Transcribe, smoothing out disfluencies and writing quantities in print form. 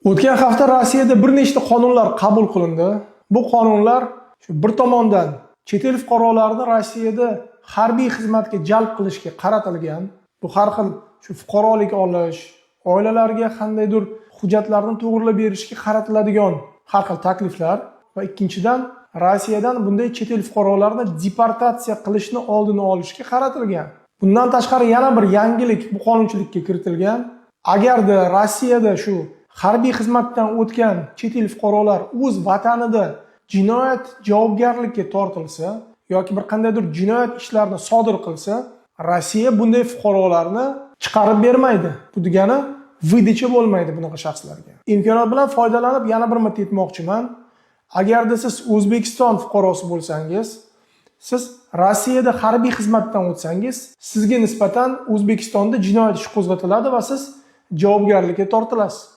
O'tgan hafta Rossiyada bir nechta qonunlar qabul qilindi. Bu qonunlar shu bir tomondan chet el fuqarolarini Rossiyada harbiy xizmatga jalb qilishga qaratilgan. Bu har xil shu fuqarolik olish, oilalarga qandaydir hujjatlarni to'g'rilab berishga qaratiladigan har xil takliflar va ikkinchidan Rossiyadan bunday chet el fuqarolarini deportatsiya qilishni oldini olishga qaratilgan. Bundan tashqari yana bir yangilik bu qonunchilikka kiritilgan. Agarda Rossiyada shu harbiy xizmatdan o'tgan chet el fuqarolar o'z vatanida jinoyat javobgarlikka tortilsa yoki bir qandaydir jinoyat ishlarini sodir qilsa, Rossiya bunday fuqarolarni chiqarib bermaydi. Bu degani vydacha bo'lmaydi bunaqa shaxslarga. Imkoniyat bilan foydalanib yana bir marta aytmoqchiman. Agarda siz O'zbekiston fuqarosi bo'lsangiz, siz Rossiyada harbiy xizmatdan o'tsangiz, sizga nisbatan O'zbekistonda jinoyat ishi qo'zg'atiladi va siz javobgarlikka tortilasiz.